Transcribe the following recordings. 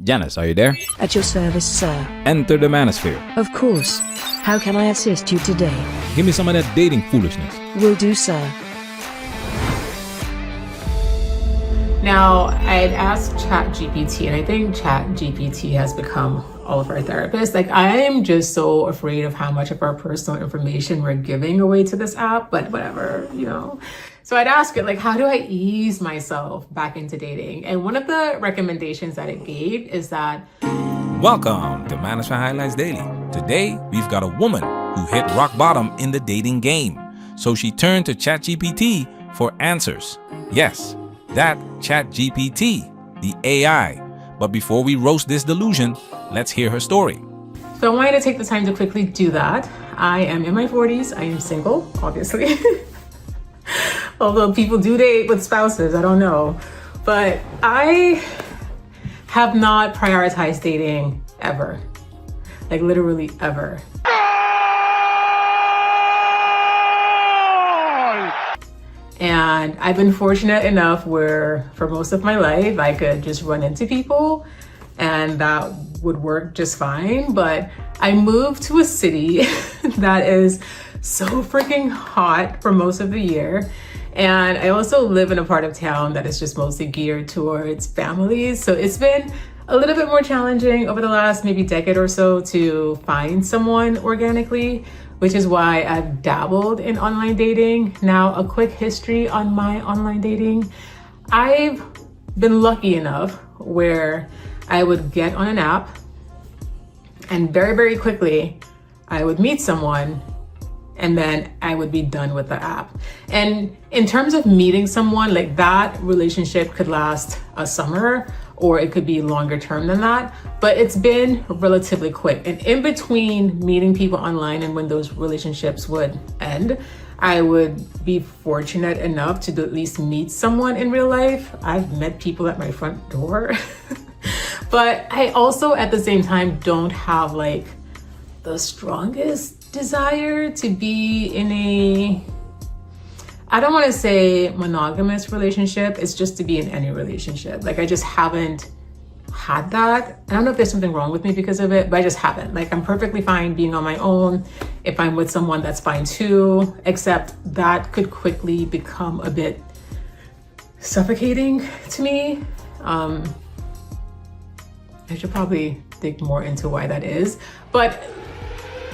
Janice, are you there? At your service, sir. Enter the manosphere. Of course. How can I assist you today? Give me some of that dating foolishness. Will do, sir. Now, I had asked ChatGPT, and I think ChatGPT has become all of our therapists. Like, I am just so afraid of how much of our personal information we're giving away to this app, but whatever, you know. So I'd ask it, like, how do I ease myself back into dating? And one of the recommendations that it gave is that... Welcome to Manosphere Highlights Daily. Today, we've got a woman who hit rock bottom in the dating game. So she turned to ChatGPT for answers. Yes, that ChatGPT, the AI. But before we roast this delusion, let's hear her story. So I wanted to take the time to quickly do that. I am in my 40s. I am single, obviously. Although people do date with spouses, I don't know. But I have not prioritized dating ever. Like literally ever. And I've been fortunate enough where for most of my life, I could just run into people and that would work just fine. But I moved to a city that is so freaking hot for most of the year. And I also live in a part of town that is just mostly geared towards families. So it's been a little bit more challenging over the last maybe decade or so to find someone organically, which is why I've dabbled in online dating. Now, a quick history on my online dating. I've been lucky enough where I would get on an app and very, very quickly, I would meet someone and then I would be done with the app. And in terms of meeting someone, like that relationship could last a summer or it could be longer term than that, but it's been relatively quick. And in between meeting people online and when those relationships would end, I would be fortunate enough to at least meet someone in real life. I've met people at my front door, but I also at the same time don't have like the strongest desire to be in a, I don't want to say monogamous relationship, it's just to be in any relationship. Like I just haven't had that. I don't know if there's something wrong with me because of it, but I just haven't. Like I'm perfectly fine being on my own. If I'm with someone, that's fine too, except that could quickly become a bit suffocating to me. I should probably dig more into why that is, but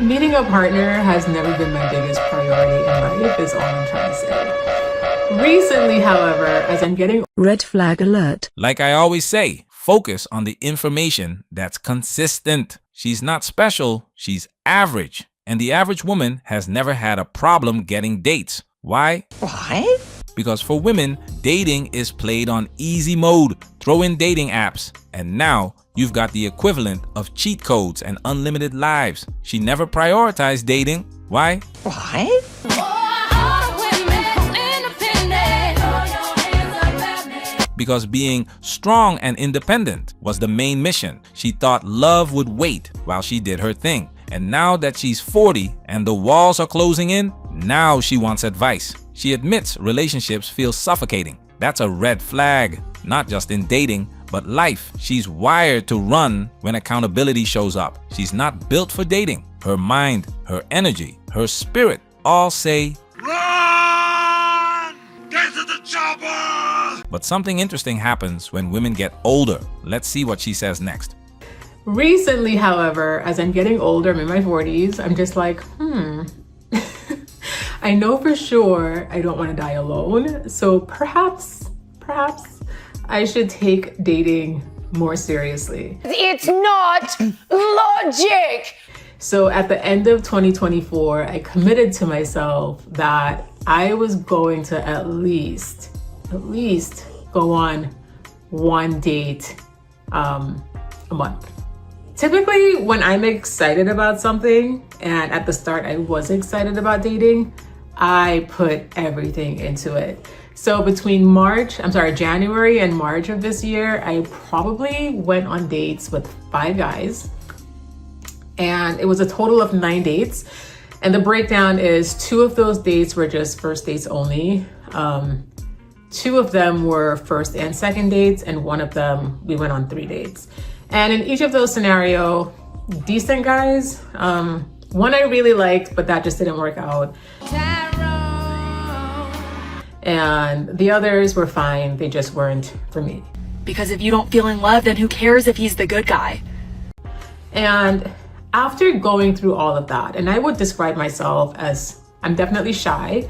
meeting a partner has never been my biggest priority in life, is all I'm trying to say. Recently, however, as I'm getting... Red flag alert. Like I always say, focus on the information that's consistent. She's not special, she's average. And the average woman has never had a problem getting dates. Why? Why? Because for women, dating is played on easy mode. Throw in dating apps, and now you've got the equivalent of cheat codes and unlimited lives. She never prioritized dating. Why? Why? Because being strong and independent was the main mission. She thought love would wait while she did her thing. And now that she's 40 and the walls are closing in, now she wants advice. She admits relationships feel suffocating. That's a red flag, not just in dating, but life. She's wired to run when accountability shows up. She's not built for dating. Her mind, her energy, her spirit all say, run! Get to the chopper! But something interesting happens when women get older. Let's see what she says next. Recently, however, as I'm getting older, I'm in my 40s, I'm just like, I know for sure I don't want to die alone. So perhaps I should take dating more seriously. It's not logic. So at the end of 2024, I committed to myself that I was going to at least go on one date a month. Typically, when I'm excited about something, and at the start I was excited about dating, I put everything into it. So between January and March of this year, I probably went on dates with 5 guys. And it was a total of 9 dates. And the breakdown is 2 of those dates were just first dates only. 2 of them were first and second dates, and 1 of them, we went on 3 dates. And in each of those scenarios, decent guys. One I really liked, but that just didn't work out. And the others were fine. They just weren't for me. Because if you don't feel in love, then who cares if he's the good guy? And after going through all of that, and I would describe myself as, I'm definitely shy,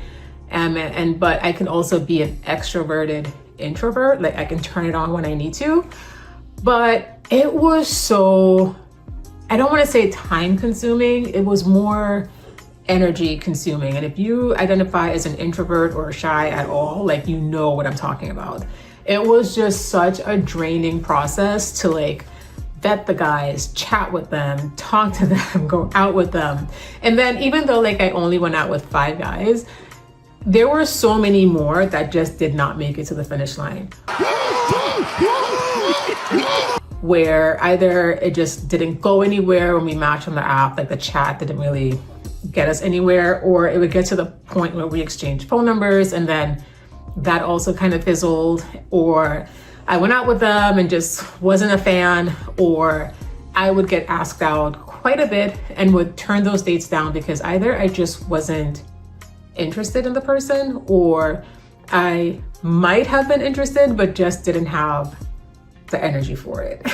but I can also be an extroverted introvert. Like I can turn it on when I need to. But it was so, I don't want to say time consuming. It was more energy consuming. And if you identify as an introvert or shy at all, like you know what I'm talking about. It was just such a draining process to like vet the guys, chat with them, talk to them, go out with them. And then even though like I only went out with 5 guys, there were so many more that just did not make it to the finish line. Where either it just didn't go anywhere when we matched on the app, like the chat didn't really get us anywhere, or it would get to the point where we exchanged phone numbers and then that also kind of fizzled, or I went out with them and just wasn't a fan, or I would get asked out quite a bit and would turn those dates down because either I just wasn't interested in the person, or I might have been interested but just didn't have the energy for it.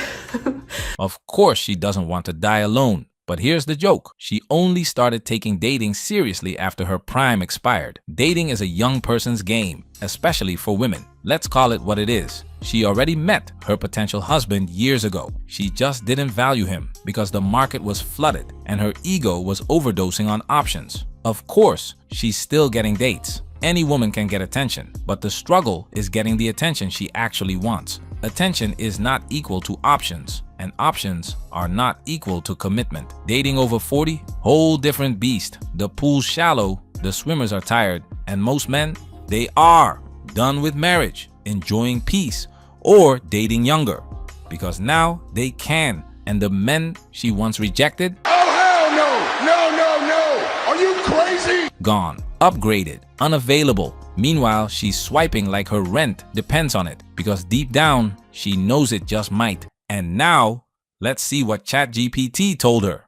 Of course, she doesn't want to die alone. But here's the joke. She only started taking dating seriously after her prime expired. Dating is a young person's game, especially for women. Let's call it what it is. She already met her potential husband years ago. She just didn't value him because the market was flooded and her ego was overdosing on options. Of course, she's still getting dates. Any woman can get attention, but the struggle is getting the attention she actually wants. Attention is not equal to options, and options are not equal to commitment. Dating over 40, whole different beast. The pool's shallow, the swimmers are tired, and most men, they are done with marriage, enjoying peace, or dating younger. Because now they can, and the men she once rejected, Oh, hell no! No, no, no! Are you crazy? gone, upgraded, unavailable. Meanwhile, she's swiping like her rent depends on it, because deep down, she knows it just might. And now, let's see what ChatGPT told her.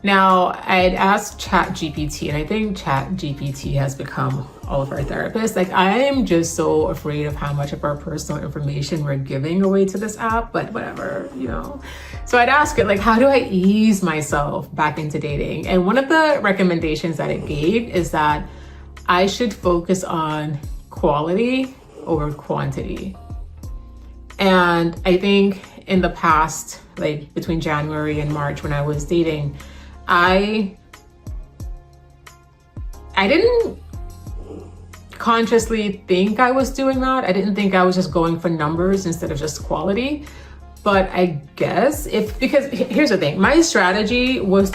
Now, I'd asked ChatGPT, and I think ChatGPT has become all of our therapists. Like, I am just so afraid of how much of our personal information we're giving away to this app, but whatever, you know. So I'd ask it, like, how do I ease myself back into dating? And one of the recommendations that it gave is that I should focus on quality over quantity. And I think in the past, like between January and March when I was dating, I didn't consciously think I was doing that. I didn't think I was just going for numbers instead of just quality. But I guess because here's the thing, my strategy was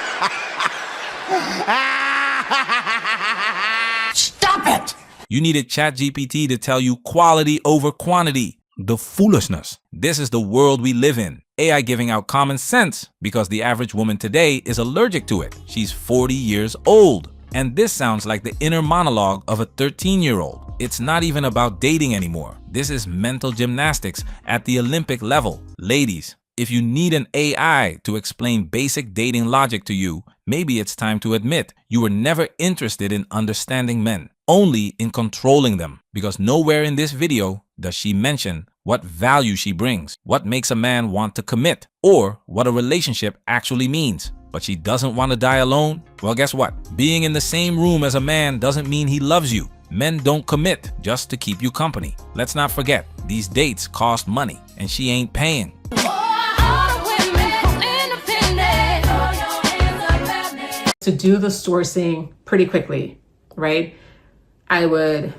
Stop it! You needed ChatGPT to tell you quality over quantity. The foolishness. This is the world we live in. AI giving out common sense because the average woman today is allergic to it. She's 40 years old. And this sounds like the inner monologue of a 13-year-old. It's not even about dating anymore. This is mental gymnastics at the Olympic level. Ladies, if you need an AI to explain basic dating logic to you, maybe it's time to admit you were never interested in understanding men, only in controlling them. Because nowhere in this video does she mention what value she brings, what makes a man want to commit, or what a relationship actually means. But she doesn't want to die alone? Well, guess what? Being in the same room as a man doesn't mean he loves you. Men don't commit just to keep you company. Let's not forget, these dates cost money, and she ain't paying. to do the sourcing pretty quickly, right? I would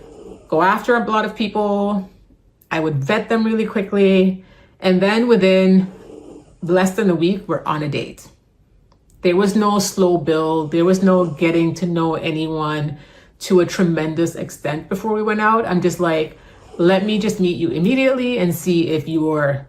go after a lot of people. I would vet them really quickly. And then within less than a week, we're on a date. There was no slow build. There was no getting to know anyone to a tremendous extent before we went out. I'm just like, let me just meet you immediately and see if you're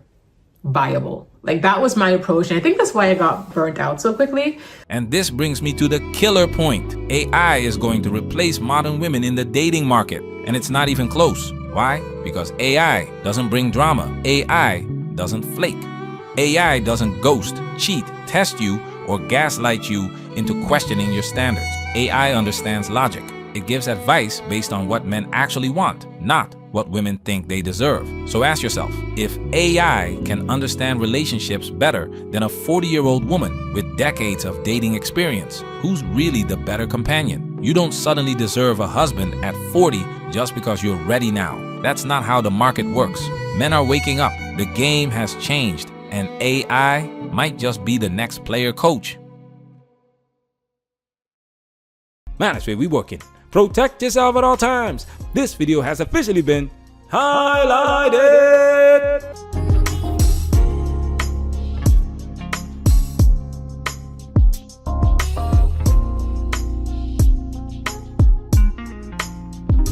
viable. Like, that was my approach. And I think that's why I got burnt out so quickly. And this brings me to the killer point. AI is going to replace modern women in the dating market. And it's not even close. Why? Because AI doesn't bring drama. AI doesn't flake. AI doesn't ghost, cheat, test you, or gaslight you into questioning your standards. AI understands logic. It gives advice based on what men actually want, not what women think they deserve. So ask yourself, if AI can understand relationships better than a 40-year-old woman with decades of dating experience, who's really the better companion? You don't suddenly deserve a husband at 40 just because you're ready now. That's not how the market works. Men are waking up. The game has changed, and AI might just be the next player coach. Manosphere, we working. Protect yourself at all times. This video has officially been highlighted.